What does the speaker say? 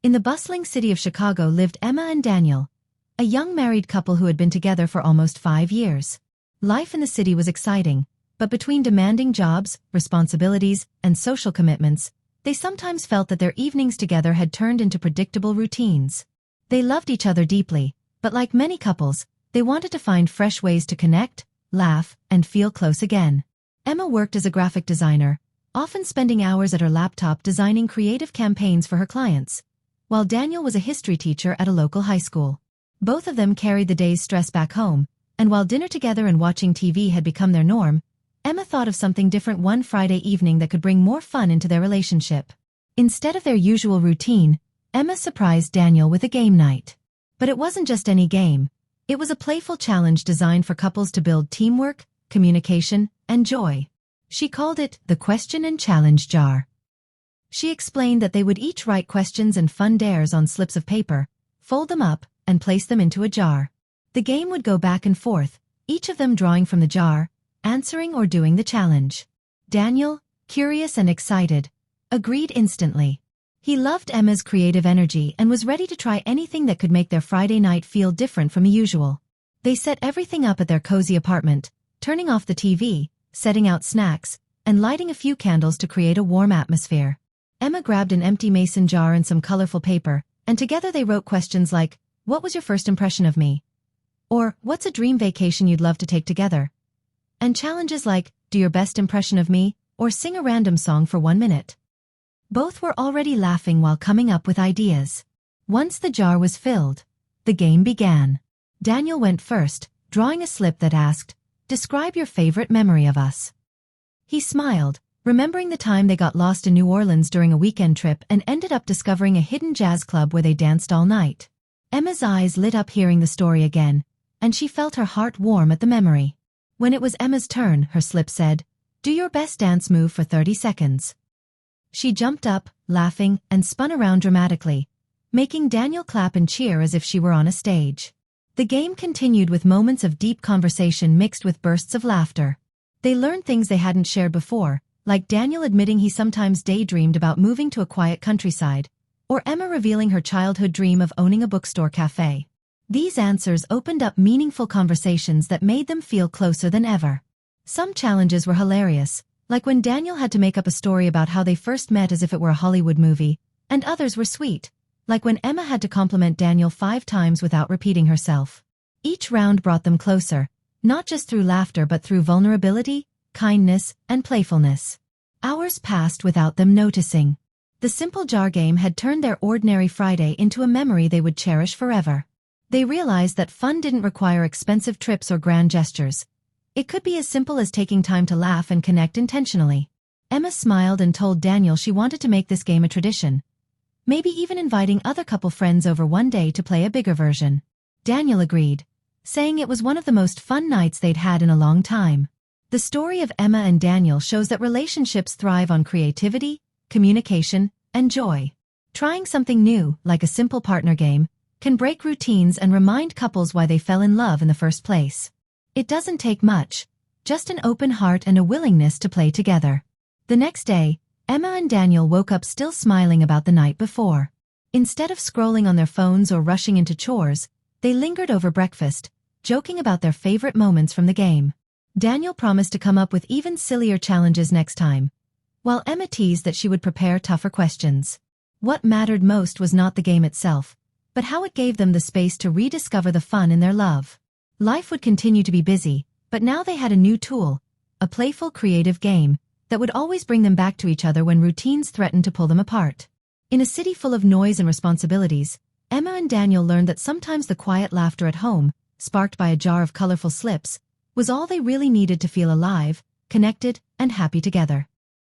In the bustling city of Chicago lived Emma and Daniel, a young married couple who had been together for almost 5 years. Life in the city was exciting, but between demanding jobs, responsibilities, and social commitments, they sometimes felt that their evenings together had turned into predictable routines. They loved each other deeply, but like many couples, they wanted to find fresh ways to connect, laugh, and feel close again. Emma worked as a graphic designer, often spending hours at her laptop designing creative campaigns for her clients, while Daniel was a history teacher at a local high school. Both of them carried the day's stress back home, and while dinner together and watching TV had become their norm, Emma thought of something different one Friday evening that could bring more fun into their relationship. Instead of their usual routine, Emma surprised Daniel with a game night. But it wasn't just any game. It was a playful challenge designed for couples to build teamwork, communication, and joy. She called it the Question and Challenge Jar. She explained that they would each write questions and fun dares on slips of paper, fold them up, and place them into a jar. The game would go back and forth, each of them drawing from the jar, answering or doing the challenge. Daniel, curious and excited, agreed instantly. He loved Emma's creative energy and was ready to try anything that could make their Friday night feel different from the usual. They set everything up at their cozy apartment, turning off the TV, setting out snacks, and lighting a few candles to create a warm atmosphere. Emma grabbed an empty mason jar and some colorful paper, and together they wrote questions like, "What was your first impression of me?" Or, "What's a dream vacation you'd love to take together?" And challenges like, "Do your best impression of me," or "Sing a random song for 1 minute." Both were already laughing while coming up with ideas. Once the jar was filled, the game began. Daniel went first, drawing a slip that asked, "Describe your favorite memory of us." He smiled, remembering the time they got lost in New Orleans during a weekend trip and ended up discovering a hidden jazz club where they danced all night. Emma's eyes lit up hearing the story again, and she felt her heart warm at the memory. When it was Emma's turn, her slip said, "Do your best dance move for 30 seconds. She jumped up, laughing, and spun around dramatically, making Daniel clap and cheer as if she were on a stage. The game continued with moments of deep conversation mixed with bursts of laughter. They learned things they hadn't shared before, like Daniel admitting he sometimes daydreamed about moving to a quiet countryside, or Emma revealing her childhood dream of owning a bookstore cafe. These answers opened up meaningful conversations that made them feel closer than ever. Some challenges were hilarious, like when Daniel had to make up a story about how they first met as if it were a Hollywood movie, and others were sweet, like when Emma had to compliment Daniel 5 times without repeating herself. Each round brought them closer, not just through laughter but through vulnerability, kindness, and playfulness. Hours passed without them noticing. The simple jar game had turned their ordinary Friday into a memory they would cherish forever. They realized that fun didn't require expensive trips or grand gestures. It could be as simple as taking time to laugh and connect intentionally. Emma smiled and told Daniel she wanted to make this game a tradition, maybe even inviting other couple friends over one day to play a bigger version. Daniel agreed, saying it was one of the most fun nights they'd had in a long time. The story of Emma and Daniel shows that relationships thrive on creativity, communication, and joy. Trying something new, like a simple partner game, can break routines and remind couples why they fell in love in the first place. It doesn't take much, just an open heart and a willingness to play together. The next day, Emma and Daniel woke up still smiling about the night before. Instead of scrolling on their phones or rushing into chores, they lingered over breakfast, joking about their favorite moments from the game. Daniel promised to come up with even sillier challenges next time, while Emma teased that she would prepare tougher questions. What mattered most was not the game itself, but how it gave them the space to rediscover the fun in their love. Life would continue to be busy, but now they had a new tool, a playful, creative game that would always bring them back to each other when routines threatened to pull them apart. In a city full of noise and responsibilities, Emma and Daniel learned that sometimes the quiet laughter at home, sparked by a jar of colorful slips, was all they really needed to feel alive, connected, and happy together.